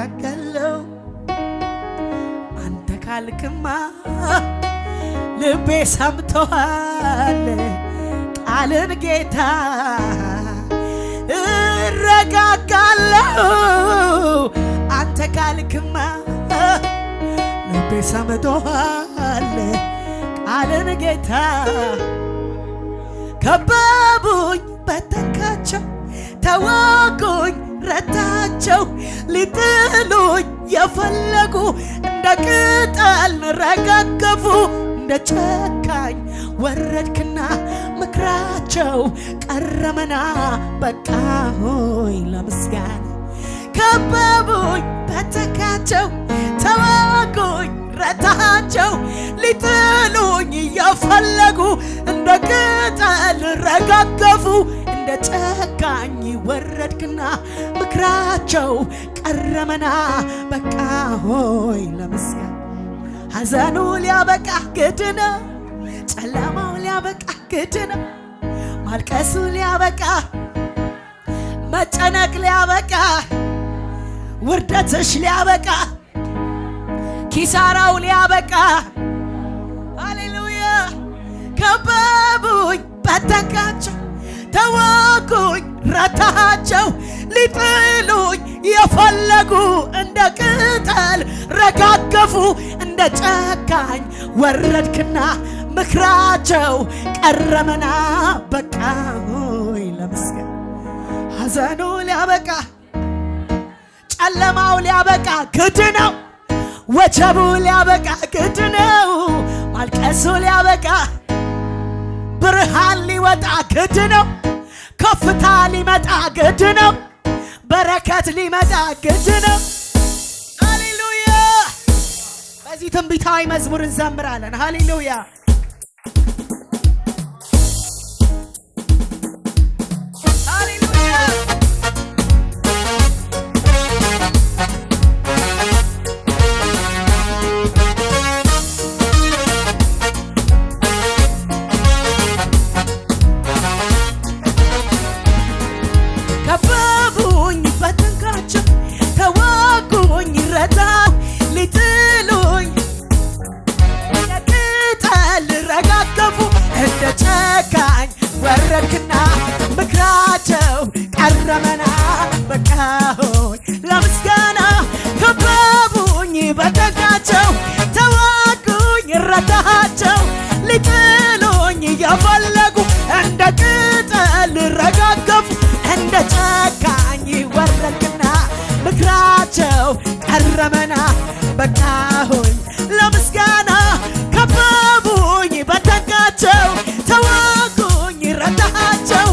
ረጋጋለው አንተ ካልክማ ልቤ ሰምቶሃል ቃልን ጌታ እረጋጋለው አንተ ካልክማ ልቤ ሰምቶሃል ቃልን ጌታ ከበቡኝ በተንካቸው ተዋጉኝ ረታቸው ሊጥሉኝ የፈለጉ እንደ ቅጠል ረጋገፉ እንደ ጨካኝ ወረድክና ምክራቸው ቀረመና በቃ ሆይ ለምስጋና ከበቡኝ በተንካቸው ተዋጉኝ ረታቸው ሊጥሉኝ የፈለጉ እንደ ቅጠል ረጋገፉ እንደ ጨካኝ ወረድክና ምክራቸው ቀረመና በቃ ሆይ ለምስጋና ሐዘኑ ሊያበቃ ግድ ነው ጨለማው ሊያበቃ ግድ ነው ማልቀሱ ሊያበቃ መጨነቅ ሊያበቃ ውርደትሽ ሊያበቃ ኪሳራው ሊያበቃ ሃሌሉያ ከበቡኝ በተንካቸው ተዋጉኝ ረታቸው ሊጥሉኝ የፈለጉ እንደ ቅጠል ረጋገፉ እንደ ጨካኝ ወረድክና ምክራቸው ቀረመና በቃ ሆይ ለምስጋና ሐዘኑ ሊያበቃ ጨለማው ሊያበቃ ግድ ነው ወጀቡ ሊያበቃ ግድ ነው ማልቀሱ ሊያበቃ ብርሃን ሊወጣ ግድ ነው ከፍታ ሊመጣ ግድ ነው በረከት ሊመጣ ግድ ነው ሃሌሉያ በዚህ ትንቢታዊ መዝሙር እንዘምራለን ሃሌሉያ ጨካኝ ወረድክና ምክራቸው ቀረመና በቃ ሆይ ለምስጋና ከበቡኝ በተንካቸው ተዋጉኝ ረታቸው ሊጥሉኝ የፈለጉ እንደ ቅጠል ረጋገፉ እንደ ጨካኝ ወረድክና ምክራቸው ቀረመና በቃ ሆይ ለምስጋና ከበቡኝ በተንካቸው ተዋጉኝ ረታቸው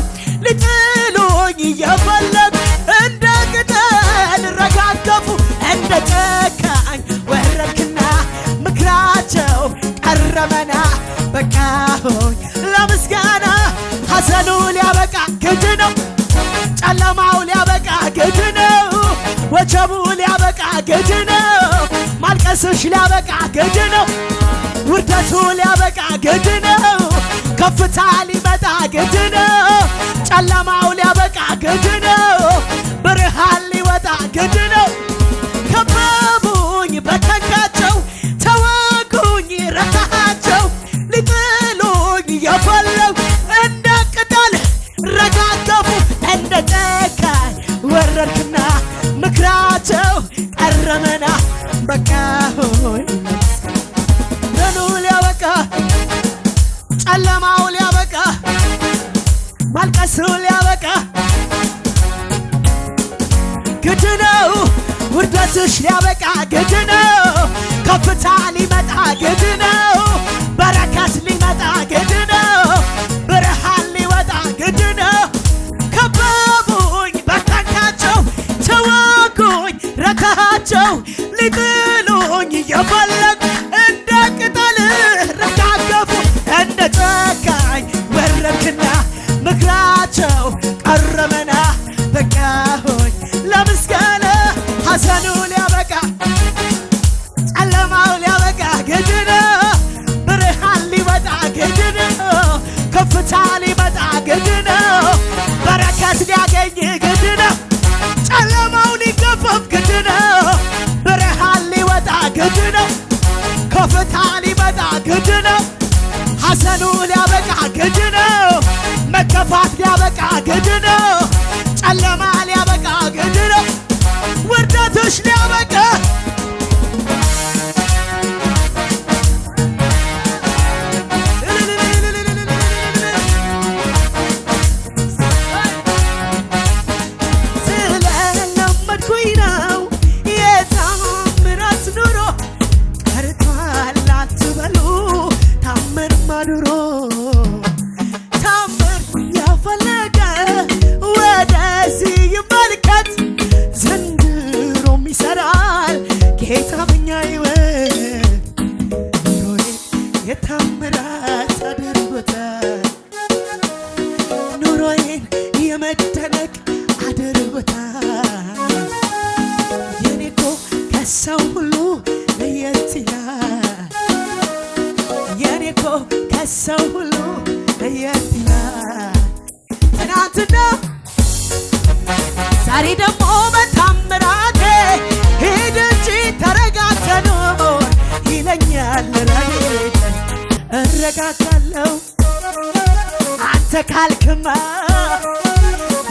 ሊጥሉኝ የፈለጉ እንደ ቅጠል ረጋገፉ እንደ ጨካኝ ወረድክና ምክራቸው ቀረመና በቃ ሆይ ለምስጋና ሐዘኑ ሊያበቃ ግድ ነው ጨለማው ሊያበቃ ግድ ነው ወጀቡ ሊያበቃ ግድ ነው ማልቀስሽ ሊያበቃ ግድ ነው ውርደቱ ሊያበቃ ግድ ነው ከፍታ ሊመጣ ግድ ነው ጨለማው ሊያበቃ ግድ ነው ብርሃን ሊወጣ ግድ ነው ከበቡኝ በተንካቸው ተዋጉኝ ረታቸው ሊጥሉኝ የፈለጉ እንደ ቅጠል ረጋገፉ እንደ ጨካኝ ወረድክና ምክራቸው ቀረመና በቃ ሆይ ዘኑ ሊያበቃ ጨለማው ሊያበቃ ማልቀሱ ሊያበቃ ግድ ነው ውርደትሽ ሊያበቃ ግድ ነው ከፍታ ሊመጣ ግድ ነው በረከት ሊመጣ ግድ ነው ብርሃን ሊወጣ ግድ ነው ከበቡኝ በተንካቸው ተዋጉኝ ረታቸው ሊጥሉኝ የፈለጉ እንደ ቅጠል ረጋገፉ እንደ ጨካኝ ወረድክና ምክራቸው ቀረመና በቃ ሆይ ለምስጋና ሐዘኑ ሊያበቃ ጨለማው ሊያበቃ ግድ ነው ብርሃን ሊወጣ ግድ ነው ከፍታ ሊመጣ ግድ ነው በረከት ሊያገኝ ግድ ነው ጨለማው ሊገፈፍ ግድ ነው ሊያበቃ ግድ ነው ጨለማ ሊያበቃ ግድ ነው ውርደትሽ ሊያበቃ ስለለመድኩኝ ነው የታምራት ኑሮ ቀርቷል አትበሉ ታምር ማድሮ ታምር ያፈለገ ወደዚህ ይመልከት ዘንድሮም ይሰራል ጌታ በኛ ሕይወት ኑሮዬ የታምራት አድርጎታል ኑሮዬን የመደነቅ አድርጎታል የኔ እኮ ከሰው ሁሉ ለየት ይላል የኔ እኮ ከሰው ሁሉ ለየት ይላል ትናንትና ዛሬ ደግሞ በታምራቴ ሂድ እንጂ ተረጋግተህ ኖር ይለኛል ረድኤቴ እረጋጋለሁ አንተ ካልክማ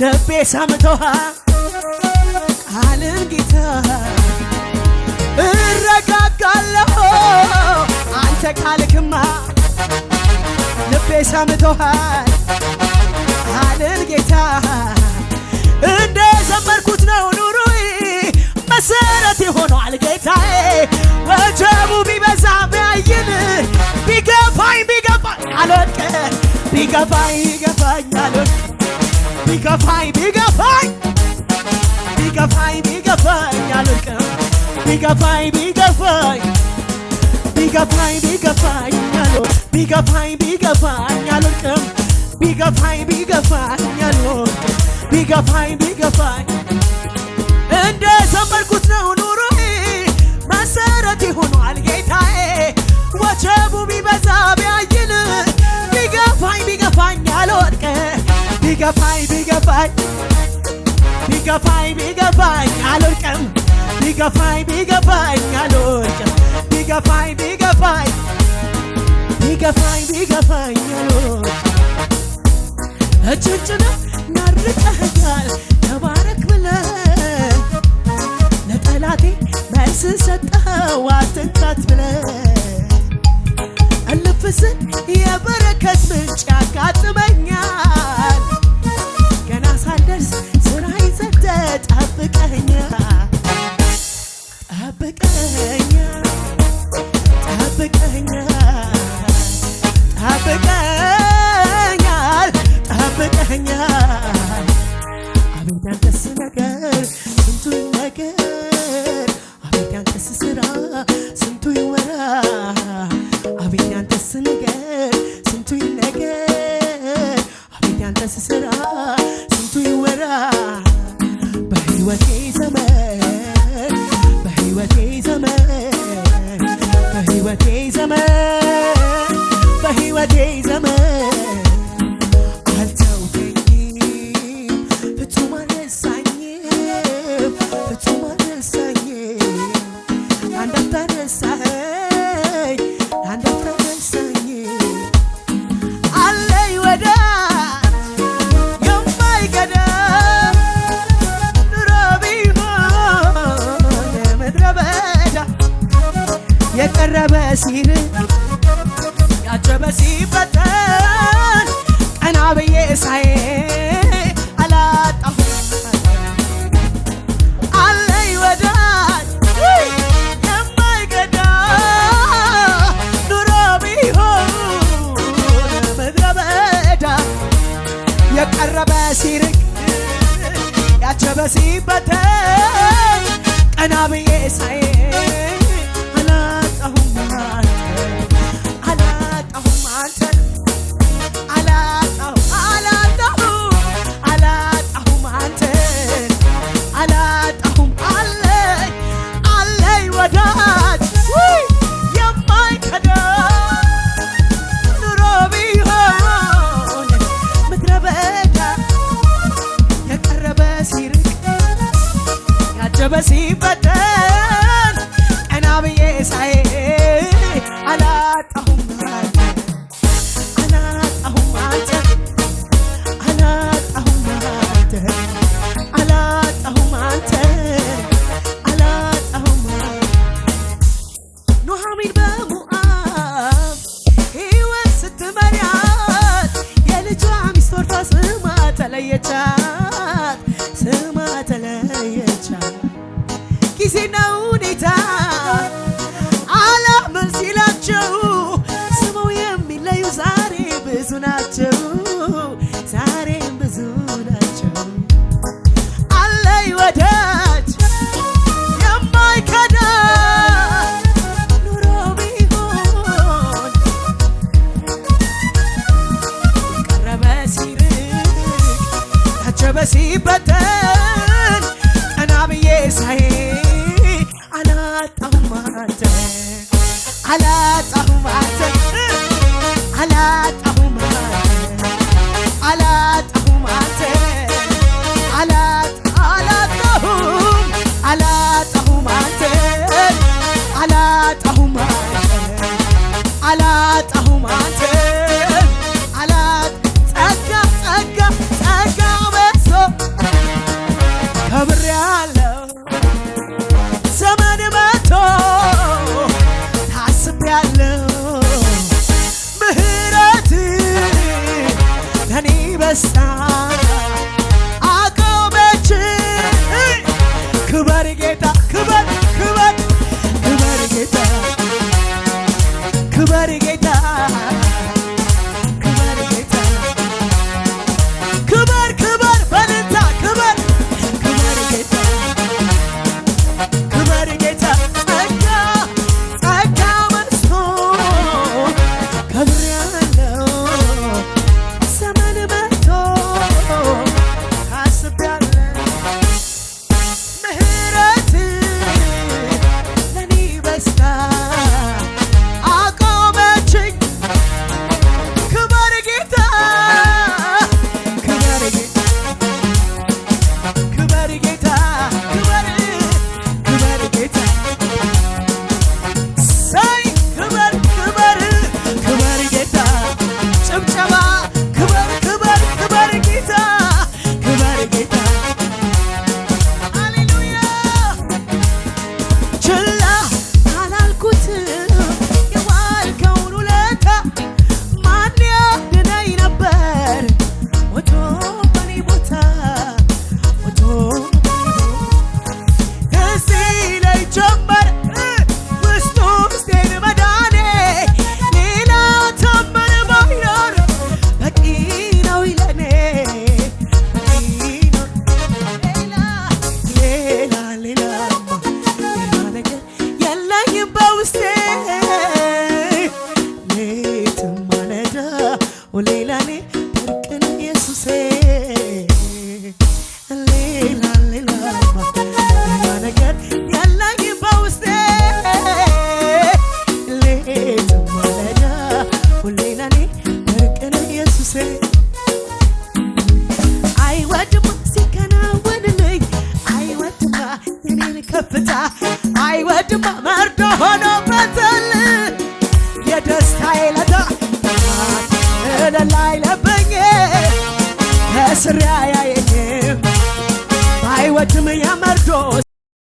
ልቤ ሰምቶሃል ቃልን ጌታ እረጋጋለሁ አንተ ካልክማ ልቤ ሰምቶሃል ቃልን ጌታ እንደ ዘመርኩት ነው ኑሮዬ መሰረት ሆኗል ጌታዬ ወጀቡ ቢበዛ ቢያይል ቢገፋኝ አልወድቅ ቢገፋኝ አልወድቅ ቢገፋኝ አልወድቅም ቢገፋኝ አልወድቅም ቢገፋኝ እንደ ዘመርኩት ነው ኑሮዬ መሰረት ሆኗል ጌታዬ ወጀቡ ቢበዛ ቢያይል ቢገፋኝ አልወድቅ ቢገፋኝ አልወድቅም ቢገፋኝ አልወድቅም ቢገፋኝ አልወድቅም እጅንጭነ ናርቀኸኛል ተባረክ ብለህ ለጠላቴ መልስ ሰጠኸው አትንካት ብለህ እልፍስን የበረከት ምንጭ ያጋጥመኛል ገና ሳልደርስ ስራዬን ሰጥተህ ጠብቀኸኛል አቤት ያንተስ ነገር ስንቱ ይነገር አቤት ያንተስ ስራ ስንቱ ይወራ አቤት ያንተስ ነገር ስንቱ ይነገር አቤት ያንተስ ስራ ስንቱ ይወራ በሕይወቴ ዘመን አልተውከኝም ፍጹም አልረሳኝም አንዳፍታ ረሳኸኝ አለኝ ወዳጅ የማይገደብ ኑሮ ቢሆን ምድረ በዳ የቀረበ ሲርቅ ያጀበ ሲፈተን ቀና ብዬ ሳይ አላጣሁም አለኝ ወዳጅ የማይገዳ ኑሮ ቢሆን ምድረ በዳ የቀረበ ሲርቅ ያጀበ ሲፈተን ቀና ብዬ ሳይ አላጣሁም አላጣሁም አለኝ ወዳጅ የማይከዳ ኑሮ ቢሆን ምድረ በዳ የቀረበ ሲርቅ ያጀበ ሲበተን ቀና ብዬ ሳይ አላጣሁም አንተ ከተለየቻ ጊዜና ሁኔታ አላምን ሲላቸው ስመው የሚለዩ ዛሬ ብዙ ናቸው፣ ዛሬም ብዙ ናቸው። አለኝ ወዳጅ የማይከዳ ኑሮ ቢሆን ቀረበ ሲርቅ ታጀበ ሲበተን ቀና ብዬ ሳይ አላጣሁም አንተን አላጣሁም አንተን አላጣሁም አንተን አላጣሁም አንተን አላጣሁም አንተን አላጣሁም አንተን አላጣሁም አንተን ጸጋ በዝቶ ከብሬአለሁ ዘመን መጥቶ ታስቤአለሁ ምህረት ለኔ በዝታ አቆመችኝ። ክበር ጌታ ክበር ክበር ክበር ጌታ ክበር ጌታ ክበር ጌታ ክበር ክበር በልታ ክበር ክበር ጌታ ክበር ጌታ ጸጋ በዝቶ ከብሬአለሁ ዘመን መጥቶ ታስቤአለሁ ምህረት ለኔ በዝታ አቆመችኝ። ክበር ጌታ ክበር ጌታ ክበር ጌታ ክበር ጌታ ሳይ ክበር ክበር ክበር ጌታ ጭብጨባ ክበር ክበር ክበር ጌታ ክበር ጌታ ሃሌሉያ ችላ አላልኩትም የዋልከውን ውለታ ማን ያድነኝ ነበር ሞቶ በኔ ቦታ ሞቶ እዚህ ላይ ጀመር ውስጥ ውስጤን መዳኔ ሌላ ተአምር ባይኖር በቂ ነው ለኔ በቂ ነው። ሌላማ ሌላ ነገር የለኝም በውስጤ ሌትም ማለዳ ሁሌ ለኔ ብርቅ ነው ኢየሱሴ ሌላማ ሌላ ነገር የለኝም በውስጤ ሌትም ማለዳ ሁሌ ለኔ ብርቅ ነው ኢየሱሴ አይወድማ ሲከናወንልኝ አይወድማ የኔን ከፍታ አይወድማ መርዶ ሆኖበታል የደስታዬ ለታ እልል አይለብኝ ከስሬ አያየኝም አይወድም የመርዶ